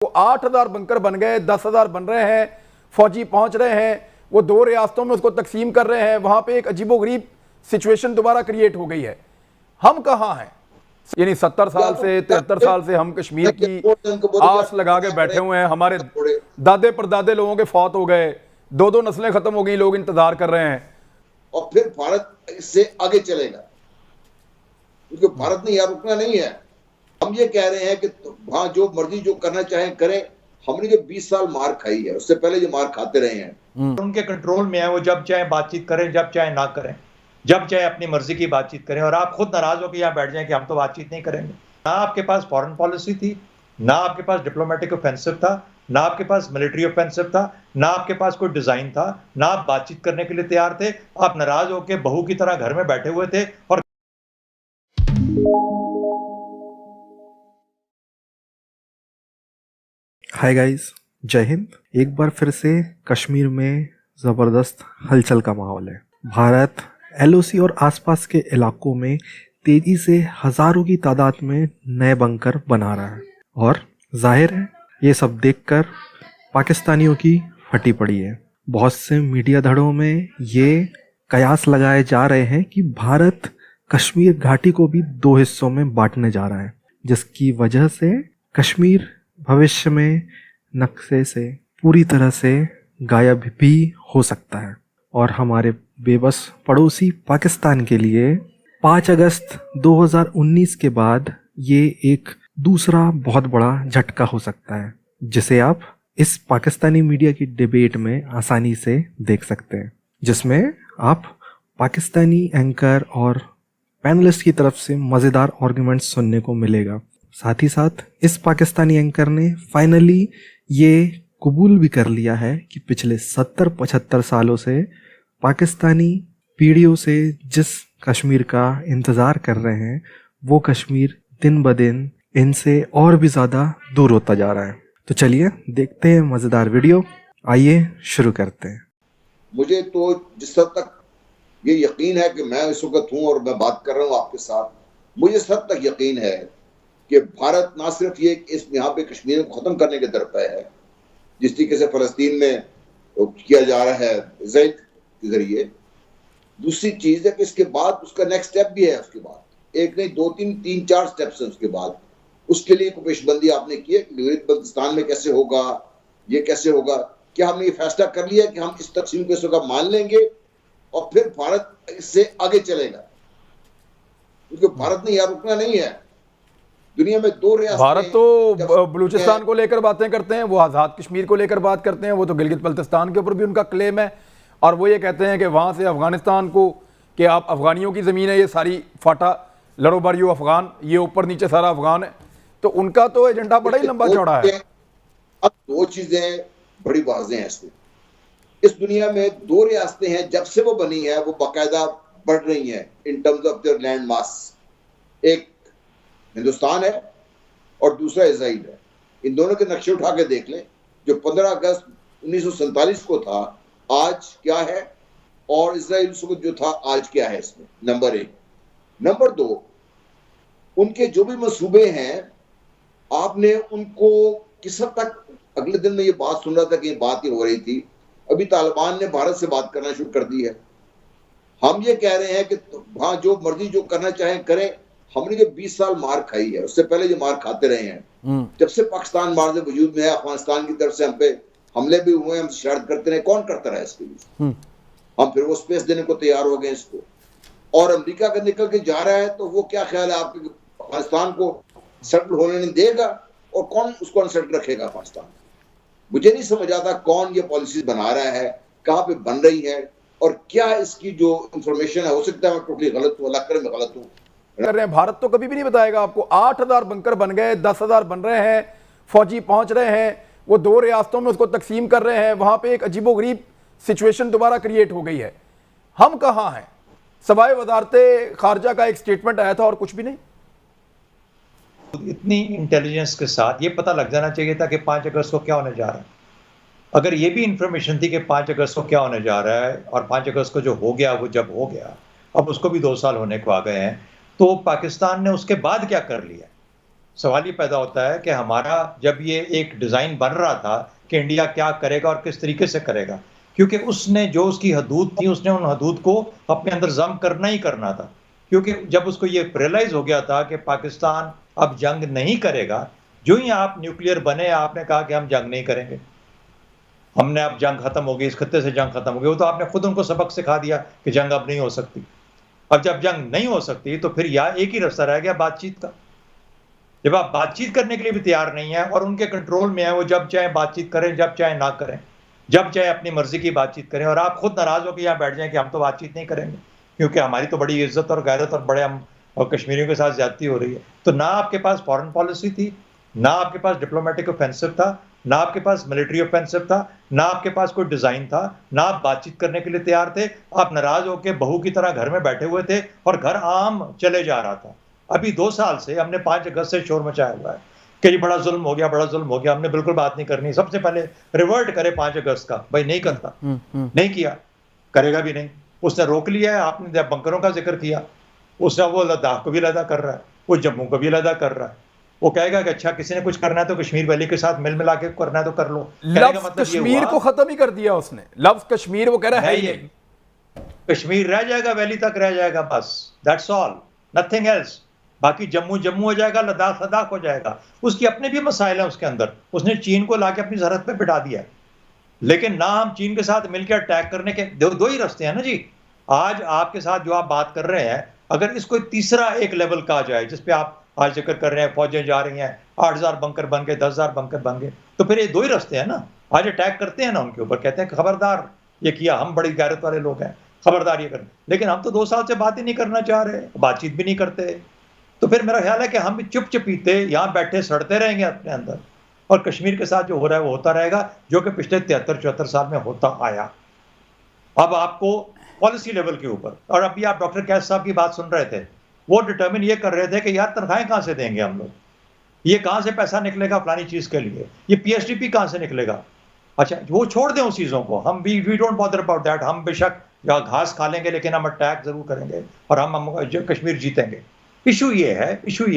वो 8,000 बंकर बन गए, 10,000 बन रहे हैं, फौजी पहुंच रहे हैं, वो 2 रियासतों में उसको तकसीम कर रहे हैं। वहां पे एक अजीबोगरीब सिचुएशन दोबारा क्रिएट हो गई है। हम कहां हैं? यानी 70 साल से 73 साल से हम कश्मीर की आस लगा के बैठे हुए हैं। हमारे दादे परदादे लोगों के फौत हो गए, 2-2 नस्लें खत्म हो गई, लोग इंतजार कर रहे हैं। और फिर भारत इससे आगे चलेगा, क्योंकि भारत ने यार रुकना नहीं है। हम ये कह रहे हैं कि वहां जो मर्जी जो करना चाहें करें। हमने जो 20 साल मार खाई है, उससे पहले जो मार खाते रहे हैं, उनके कंट्रोल में है। वो जब चाहे बातचीत करें, जब चाहे ना करें, जब चाहे अपनी मर्जी की बातचीत करें। और आप खुद नाराज होकर यहाँ बैठ जाएं कि हम तो बातचीत नहीं करेंगे। ना आपके पास फॉरेन पॉलिसी थी, ना आपके पास डिप्लोमेटिक ऑफेंसिव था, ना आपके पास मिलिट्री ऑफेंसिव था, ना आपके पास कोई डिजाइन था, ना आप बातचीत करने के लिए तैयार थे। आप नाराज होकर बहू की तरह घर में बैठे हुए थे। और हाय गाइस, जय हिंद। एक बार फिर से कश्मीर में ज़बरदस्त हलचल का माहौल है। भारत एलओसी और आसपास के इलाकों में तेजी से हज़ारों की तादाद में नए बंकर बना रहा है और जाहिर है ये सब देखकर पाकिस्तानियों की फटी पड़ी है। बहुत से मीडिया धड़ों में ये कयास लगाए जा रहे हैं कि भारत कश्मीर घाटी को भी 2 हिस्सों में बांटने जा रहा है, जिसकी वजह से कश्मीर भविष्य में नक्शे से पूरी तरह से गायब भी हो सकता है। और हमारे बेबस पड़ोसी पाकिस्तान के लिए 5 अगस्त 2019 के बाद ये एक दूसरा बहुत बड़ा झटका हो सकता है, जिसे आप इस पाकिस्तानी मीडिया की डिबेट में आसानी से देख सकते हैं, जिसमें आप पाकिस्तानी एंकर और पैनलिस्ट की तरफ से मज़ेदार आर्गुमेंट्स सुनने को मिलेगा। साथ ही साथ इस पाकिस्तानी एंकर ने फाइनली ये कबूल भी कर लिया है कि पिछले 70-75 सालों से पाकिस्तानी पीढ़ियों से जिस कश्मीर का इंतज़ार कर रहे हैं, वो कश्मीर दिन ब दिन इनसे और भी ज़्यादा दूर होता जा रहा है। तो चलिए देखते हैं मज़ेदार वीडियो। आइए शुरू करते हैं। मुझे तो जिस हद तक ये यकीन है कि मैं इस वक्त हूँ और मैं बात कर रहा हूँ आपके साथ, मुझे इस हद तक यकीन है कि भारत ना सिर्फ ये इस यहाँ पे कश्मीर को ख़त्म करने के तरफ है, जिस तरीके से फ़लस्तीन में किया जा रहा है इज़राइल के ज़रिए। दूसरी चीज़ है कि इसके बाद उसका नेक्स्ट स्टेप भी है। उसके बाद एक नहीं 2-3-4 स्टेप्स हैं। उसके बाद उसके लिए कोई पेशबंदी आपने की है कि बल्तिस्तान में कैसे होगा, ये कैसे होगा। क्या हमने ये फैसला कर लिया कि हम इस तकसीम को इस वक्त मान लेंगे और फिर भारत इससे आगे चलेगा, क्योंकि भारत ने यार रुकना नहीं है। दुनिया में 2 रियासतें, भारत तो बलूचिस्तान को लेकर बातें करते हैं, वो आज़ाद कश्मीर को लेकर बात करते हैं, वो तो गिलगित बल्तिस्तान के ऊपर भी उनका क्लेम है। और वो ये कहते हैं कि वहाँ से अफगानिस्तान को, कि आप अफगानियों की ज़मीन है, ये सारी फाटा लड़ो बारियो अफगान, ये ऊपर नीचे सारा अफगान है। तो उनका तो एजेंडा बड़ा ही लंबा चौड़ा है। अब 2 चीज़ें बड़ी वाज़ेह हैं इसमें। इस दुनिया में 2 रियासतें हैं, जब से वो बनी है वो बाकायदा बढ़ रही हैं in terms of their land mass. एक हिंदुस्तान है और दूसरा इजराइल है। इन दोनों के नक्शे उठा के देख लें। जो 15 अगस्त 1947 को था, आज क्या है, और इजराइल जो था आज क्या है। इसमें नंबर 1। नंबर 2, उनके जो भी मंसूबे हैं, आपने उनको किस हद तक, अगले दिन में ये बात सुन रहा था कि ये बात ही हो रही थी, अभी तालिबान ने भारत से बात करना शुरू कर दी है। हम ये कह रहे हैं कि वहां जो मर्जी जो करना चाहें करें। हमने जो 20 साल मार खाई है, उससे पहले जो मार खाते रहे हैं, जब से पाकिस्तान मार से वजूद में है, अफगानिस्तान की तरफ से हम पे हमले भी हुए, हम शरारत करते रहे। कौन करता रहा इसके लिए? हम फिर वो स्पेस देने को तैयार हो गए इसको। और अमेरिका का निकल के जा रहा है, तो वो क्या ख्याल है आपके, अफगानिस्तान को सेटल होने नहीं देगा? और कौन उसको अनसेटल रखेगा अफगानिस्तान? मुझे नहीं समझ आता कौन ये पॉलिसीज बना रहा है, कहाँ पे बन रही है, और क्या इसकी जो इंफॉर्मेशन है। हो सकता है मैं टोटली गलत हूँ, अल्लाह करे मैं गलत हूँ। कर रहे हैं, भारत तो कभी भी नहीं बताएगा आपको। 8,000 बंकर बन गए, 10,000 बन रहे हैं, फौजी पहुंच रहे हैं, वो 2 रियासतों में उसको तकसीम कर रहे हैं। वहां पे एक अजीबोगरीब सिचुएशन दोबारा क्रिएट हो गई है। हम कहां हैं? सवाए वजारते खारजा का एक स्टेटमेंट आया था और कुछ भी नहीं। इतनी इंटेलिजेंस के साथ ये पता लग जाना चाहिए था कि 5 अगस्त को क्या होने जा रहा है। अगर ये भी इंफॉर्मेशन थी कि 5 अगस्त को क्या होने जा रहा है, और 5 अगस्त को जो हो गया वो जब हो गया, अब उसको भी 2 साल होने को आ गए हैं, तो पाकिस्तान ने उसके बाद क्या कर लिया? सवाल ये पैदा होता है कि हमारा जब ये एक डिज़ाइन बन रहा था कि इंडिया क्या करेगा और किस तरीके से करेगा, क्योंकि उसने जो उसकी हदूद थी उसने उन हदूद को अपने अंदर जम करना ही करना था। क्योंकि जब उसको ये रियलाइज हो गया था कि पाकिस्तान अब जंग नहीं करेगा, जो ही आप न्यूक्लियर बने आपने कहा कि हम जंग नहीं करेंगे, हमने अब जंग खत्म हो गई, इस खत्ते से जंग खत्म हो गई। वो तो आपने खुद उनको सबक सिखा दिया कि जंग अब नहीं हो सकती। अब जब जंग नहीं हो सकती तो फिर यहाँ एक ही रास्ता रह गया, बातचीत का। जब आप बातचीत करने के लिए भी तैयार नहीं है और उनके कंट्रोल में है, वो जब चाहे बातचीत करें, जब चाहे ना करें, जब चाहे अपनी मर्जी की बातचीत करें, और आप खुद नाराज हो कि यहाँ बैठ जाएं कि हम तो बातचीत नहीं करेंगे क्योंकि हमारी तो बड़ी इज्जत और गैरत और बड़े हम और कश्मीरियों के साथ ज्यादती हो रही है। तो ना आपके पास फॉरेन पॉलिसी थी, ना आपके पास डिप्लोमेटिक ऑफेंसिव था, ना आपके पास मिलिट्री ऑफेंसिव था, ना आपके पास कोई डिजाइन था, ना आप बातचीत करने के लिए तैयार थे। आप नाराज होकर बहू की तरह घर में बैठे हुए थे और घर आम चले जा रहा था। अभी 2 साल से हमने 5 अगस्त से शोर मचाया हुआ है कि ये बड़ा जुल्म हो गया, बड़ा जुल्म हो गया, हमने बिल्कुल बात नहीं करनी। सबसे पहले रिवर्ट करे 5 अगस्त का, भाई नहीं करता, नहीं किया, करेगा भी नहीं। उसने रोक लिया है। आपने जब बंकरों का जिक्र किया, उसने वो लद्दाख को भी लदा कर रहा है, वो जम्मू को भी लदा कर रहा है। वो कहेगा कि अच्छा किसी ने कुछ करना है तो कश्मीर वैली के साथ मिल मिला के करना है तो कर लो। लफ्ज कश्मीर को खत्म ही कर दिया उसने। लफ्ज कश्मीर वो कह रहा है ही नहीं। कश्मीर रह जाएगा, वैली तक रह जाएगा, बस दैट्स ऑल, नथिंग एल्स। बाकी जम्मू जम्मू हो जाएगा, लद्दाख लद्दाख हो जाएगा। उसकी अपने भी मसाइल हैं उसके अंदर। उसने चीन को लाके अपनी सरहद पे बिठा दिया है। लेकिन ना हम चीन के साथ मिलकर अटैक करने के दो ही रास्ते हैं ना जी। आज आपके साथ जो आप बात कर रहे हैं, अगर इसको तीसरा एक लेवल कहा जाए जिसपे आप आज जिक्र कर रहे हैं, फौजें जा रही हैं, 8000 बंकर बन गए, 10,000 बंकर बन गए, तो फिर ये 2 ही रास्ते हैं ना। आज अटैक करते हैं ना उनके ऊपर, कहते हैं खबरदार ये किया, हम बड़ी गैरत वाले लोग हैं, खबरदार ये कर। लेकिन हम तो 2 साल से बात ही नहीं करना चाह रहे, बातचीत भी नहीं करते। तो फिर मेरा ख्याल है कि हम भी चुप चुपीते यहाँ बैठे सड़ते रहेंगे अपने अंदर, और कश्मीर के साथ जो हो रहा है वो होता रहेगा, जो कि पिछले 73-74 साल में होता आया। अब आपको पॉलिसी लेवल के ऊपर, और अभी आप डॉक्टर कैस साहब की बात सुन रहे थे, वो डिटर्मिन ये कर रहे थे कि यार तनख्वाहें कहाँ से देंगे हम लोग, ये कहाँ से पैसा निकलेगा फलानी चीज के लिए, ये पीएचडीपी कहाँ से निकलेगा। अच्छा वो छोड़ दें उस चीजों को, हम we don't bother about that. हम बेशक या घास खा लेंगे लेकिन हम अटैक जरूर करेंगे और हम कश्मीर जीतेंगे। इशू ये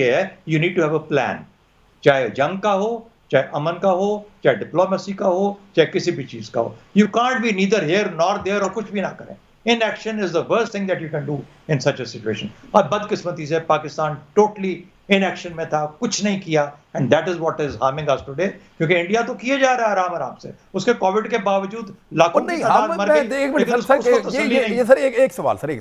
है you need to have a plan, चाहे जंग का हो, चाहे अमन का हो, चाहे डिप्लोमेसी का हो, चाहे किसी भी चीज का हो। You can't be neither here nor there, और कुछ भी ना करें। Inaction is the worst thing that you can do in such a situation. और बदकिस्मती से पाकिस्तान टोटली inaction में था, कुछ नहीं किया, and that is what is harming us today. क्योंकि इंडिया तो किए जा रहा है आराम आराम से, उसके कोविड के बावजूद लाखों की तादाद मर गई। ये सर एक सवाल सर,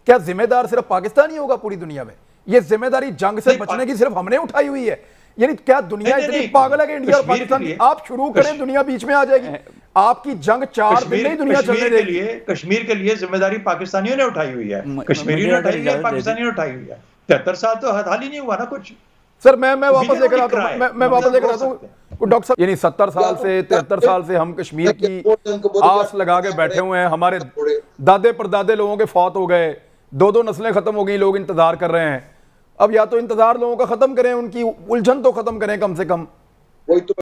क्या जिम्मेदार सिर्फ पाकिस्तान ही होगा पूरी दुनिया में? ये जिम्मेदारी जंग से बचने की सिर्फ हमने उठाई हुई है? यानी क्या दुनिया इतनी पागल है कि इंडिया और पाकिस्तान की आप शुरू करें, दुनिया बीच में आ जाएगी? आपकी जंग 4 दिन नहीं दुनिया चलने देगी। कश्मीर के लिए जिम्मेदारी पाकिस्तानियों ने उठाई हुई है, कश्मीरियों ने उठाई हुई है, पाकिस्तानियों ने उठाई हुई है। 73 साल तो हाल ही नहीं हुआ ना कुछ। सर मैं वापस लेकर आता हूं, मैं वापस लेकर आता हूं डॉक्टर साहब। यानी 70 साल से 73 साल से हम कश्मीर की आस लगा के बैठे हुए हैं। हमारे दादे परदादे लोगों के फौत हो गए, 2 नस्लें खत्म हो गई, लोग इंतजार कर रहे हैं। अब या तो इंतजार लोगों का खत्म करें, उनकी उलझन तो खत्म करें कम से कम।